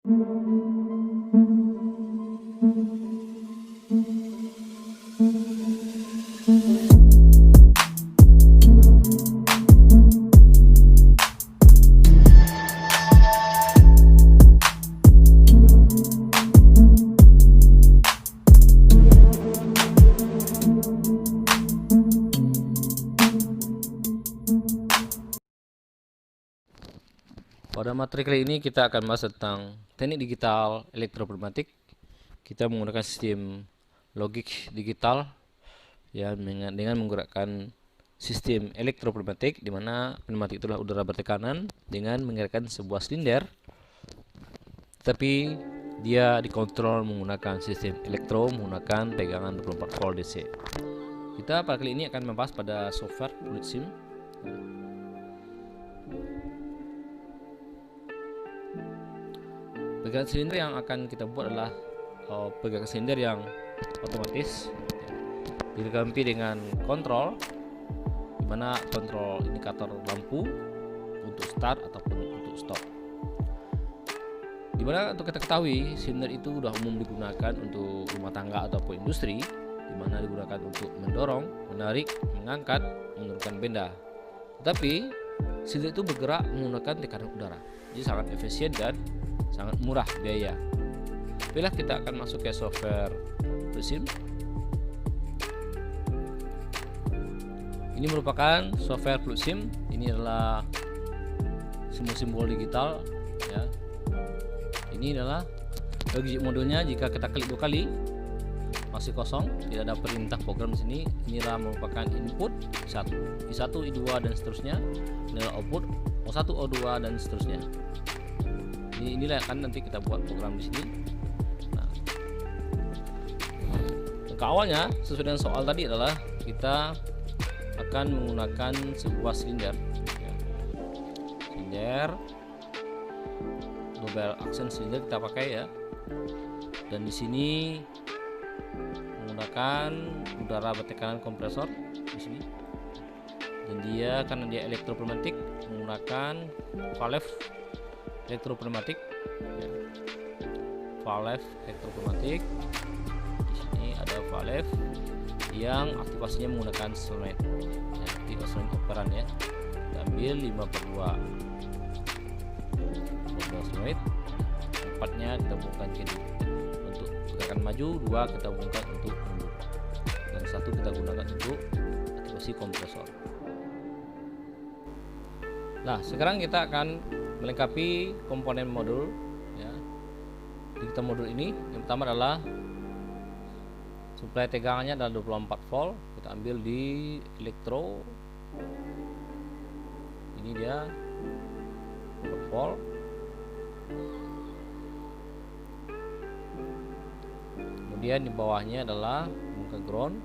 Pada materi kali ini kita akan bahas tentang teknik digital elektropneumatik. Kita menggunakan sistem logik digital ya, dengan menggerakkan sistem elektropneumatik, di mana pneumatik itulah udara bertekanan dengan menggerakkan sebuah silinder, tapi dia dikontrol menggunakan sistem elektro menggunakan tegangan 24 volt DC. Kita pada kali ini akan membahas pada software FluidSim. Pegangan silinder yang akan kita buat adalah pegangan silinder yang otomatis, dilengkapi dengan kontrol, di mana kontrol indikator lampu untuk start ataupun untuk stop. Di mana untuk kita ketahui, silinder itu sudah umum digunakan untuk rumah tangga ataupun industri, di mana digunakan untuk mendorong, menarik, mengangkat, menurunkan benda. Tetapi silinder itu bergerak menggunakan tekanan udara, jadi sangat efisien dan sangat murah biaya. Bila kita akan masuk ke software FluidSim. Ini merupakan software FluidSim. Ini adalah simbol-simbol digital ya. Ini adalah logic modulnya. Jika kita klik 2 kali masih kosong, tidak ada perintah program di sini. Inilah merupakan input I1, I2 dan seterusnya. Inilah output O1, O2 dan seterusnya. Inilah kan nanti kita buat program di sini. Nah, langkah awalnya sesuai dengan soal tadi adalah kita akan menggunakan sebuah silinder ya. Silinder double action silinder kita pakai ya, dan di sini menggunakan udara bertekanan kompresor di sini, dan dia karena dia elektropneumatik menggunakan valve elektropneumatik ya. Valve elektropneumatik. Di sini ada valve yang aktivasinya menggunakan solenoid ya, aktif solenoid operan ya. Kita ambil 5/2 solenoid, 4-nya kita hubungkan kiri untuk gerakan maju, 2 kita hubungkan untuk mundur, dan 1 kita gunakan untuk aktivasi kompresor. Nah, sekarang kita akan melengkapi komponen modul ya. Di kita modul ini yang pertama adalah suplai tegangannya adalah 24 volt. Kita ambil di elektro, ini dia 24 volt. Kemudian di bawahnya adalah ke ground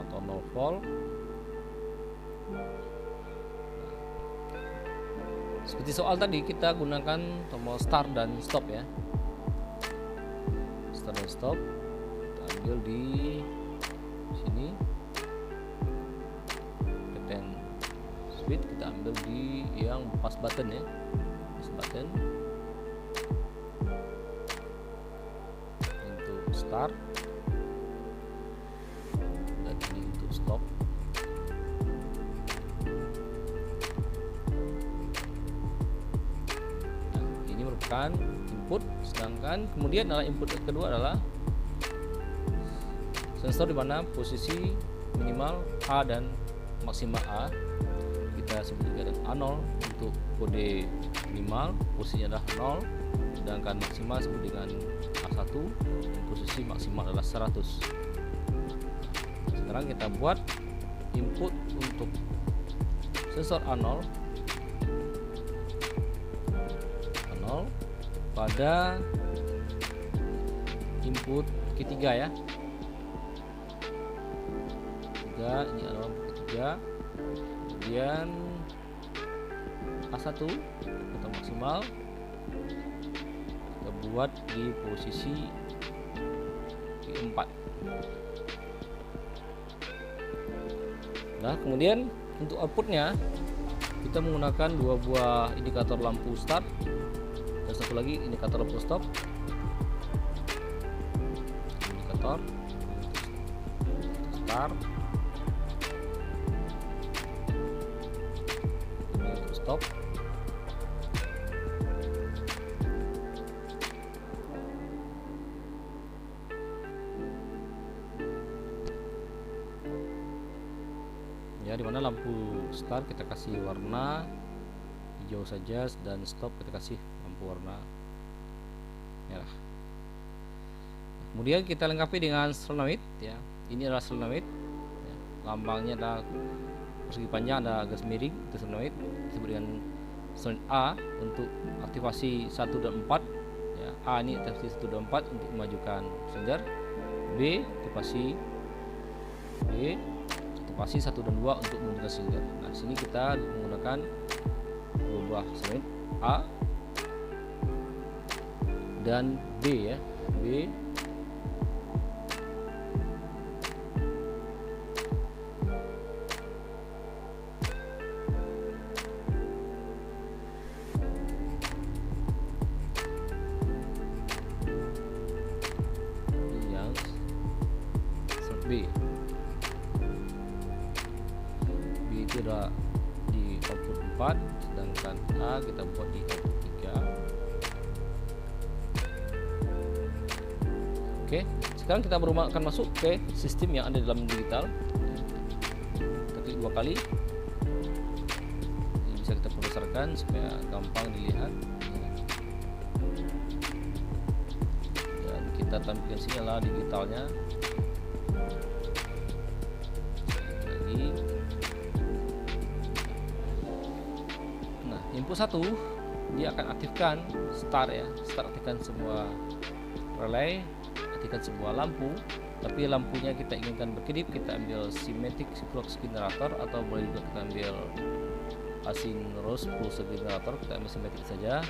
atau 0 volt. Seperti soal tadi, kita gunakan tombol start dan stop ya. Start dan stop kita ambil di sini. Return switch kita ambil di yang pas button ya, pas button untuk start, dan ini untuk stop. Input, sedangkan kemudian adalah input kedua adalah sensor, di mana posisi minimal A dan maksimal A kita sebut juga dengan A0 untuk kode minimal, posisinya adalah 0, sedangkan maksimal sebut dengan A1 dan posisi maksimal adalah 100. Sekarang kita buat input untuk sensor A0 pada input ketiga ya. Ini adalah ketiga, kemudian A1 atau maksimal kita buat di posisi keempat. Nah, kemudian untuk outputnya kita menggunakan 2 buah indikator lampu start dan satu lagi indikator lampu stop, indikator start, ini untuk stop. Ya, dimana lampu start kita kasih warna hijau saja, dan stop kita kasih lampu warna merah. Kemudian kita lengkapi dengan solenoid ya. Ini adalah solenoid ya. Lambangnya adalah persegi panjang, ada garis miring, itu solenoid, disebut dengan solenoid A untuk aktivasi 1 dan 4 ya. A ini aktivasi 1 dan 4 untuk memajukan silinder. B aktivasi 1 dan 2 untuk menggunakan silinder. Nah, di sini kita menggunakan dua buah solenoid A dan B ya. B yang solenoid B itu ada di output 4, sedangkan A kita buat di output 3. Oke, sekarang kita akan masuk ke sistem yang ada dalam digital. Kita klik 2 kali. Ini bisa kita besarkan supaya gampang dilihat. Dan kita tampilkan sini adalah digitalnya. Lagi. Nah, input 1 dia akan aktifkan start ya. Start aktifkan semua relay, aktifkan sebuah lampu, tapi lampunya kita inginkan berkedip, kita ambil symmetric synchronous generator, atau boleh juga kita ambil asynchronous pulse generator. Kita ambil symmetric saja,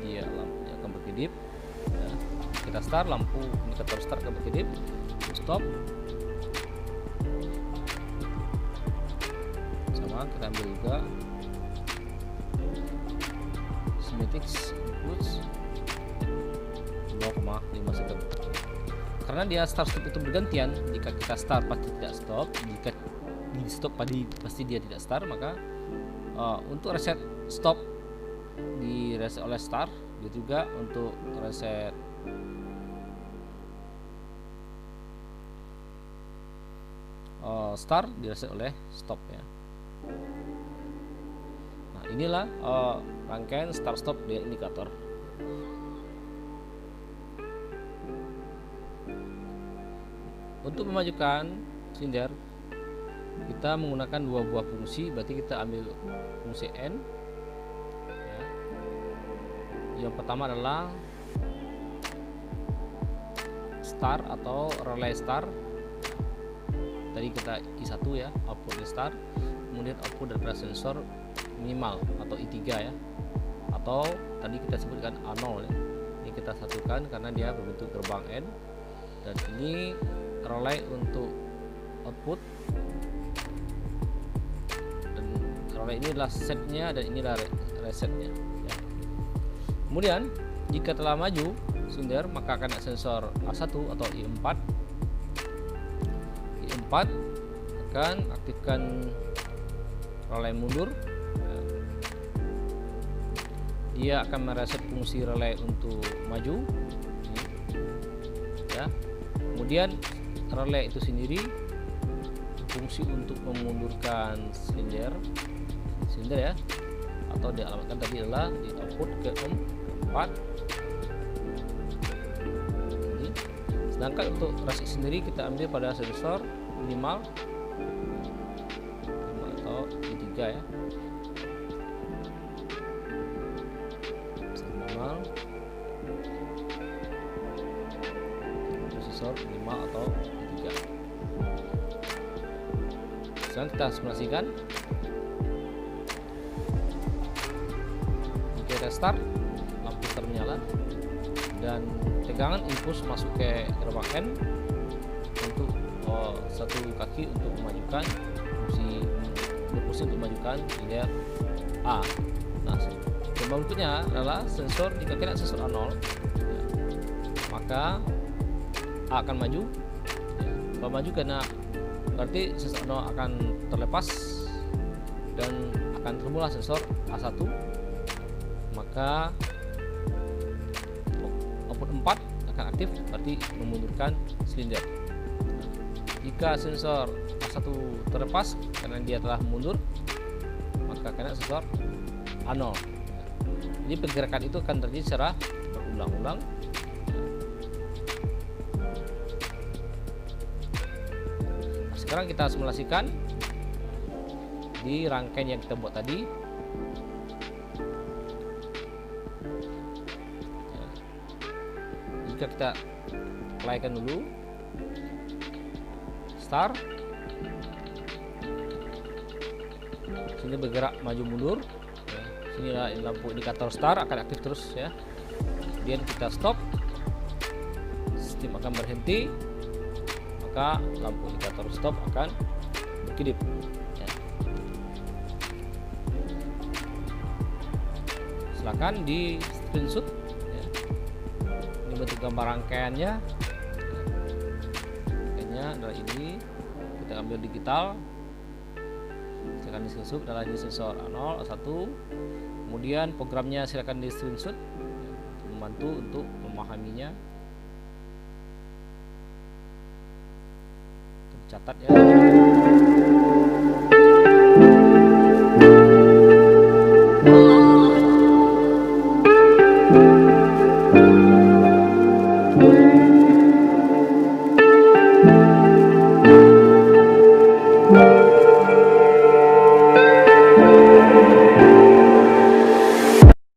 dia lampunya akan berkedip ya. Kita start, lampu indikator start akan berkedip. Stop sama, kita ambil juga symmetric inputs 2,5 second. Karena dia start stop itu bergantian, jika kita start pasti tidak stop, jika di stop pasti dia tidak start, maka untuk reset stop di reset oleh start, begitu juga untuk reset start di reset oleh stop ya. Nah, inilah rangkaian start stop dengan indikator. Untuk memajukan silinder kita menggunakan dua buah fungsi, berarti kita ambil fungsi N ya. Yang pertama adalah start atau relay start. Tadi kita I1 ya, output start, kemudian output dari sensor minimal atau I3 ya, atau tadi kita sebutkan A0 ya. Ini kita satukan karena dia berbentuk gerbang N, dan ini relay untuk output, dan relay ini adalah setnya dan ini adalah resetnya ya. Kemudian jika telah maju silinder, maka akan ada sensor A1 atau I4. I4 akan aktifkan relay mundur ya. Dia akan mereset fungsi relay untuk maju ya. Kemudian relay itu sendiri fungsi untuk memundurkan silinder ya, atau dialamatkan tadi adalah di output ke 4 ini. Sedangkan untuk reset sendiri kita ambil pada sensor minimal atau I3 ya, minimal sensor minimal atau I3. Sekarang kita simulasikan. Jika kita start, lampu start menyala dan tegangan impuls masuk ke gerbang N untuk satu kaki untuk memajukan berfungsi untuk memajukan silinder A. Nah, berikutnya adalah sensor. Jika kena sensor A0, ya, maka A akan maju, ya. Kalau maju karena berarti sensor A0 akan terlepas dan akan terbulah sensor A1, maka output 4 akan aktif, berarti memundurkan silinder. Jika sensor A1 terlepas karena dia telah mundur, maka kena sensor A0. Jadi pergerakan itu akan terjadi secara berulang-ulang. Nah, sekarang kita simulasikan di rangkaian yang kita buat tadi. Jika kita playkan dulu start, sini bergerak maju mundur, ya. Sini lampu indikator start akan aktif terus, ya. Kemudian kita stop, sistem akan berhenti, maka lampu indikator stop akan berkedip, ya. Silakan di screenshot, ya. Ini bentuk gambar rangkaiannya. Rangkaiannya adalah ini, kita ambil digital. Silakan di screenshot adalah ini sensor A0, A1. Kemudian programnya silakan di screenshot, untuk membantu untuk memahaminya. Catat, ya.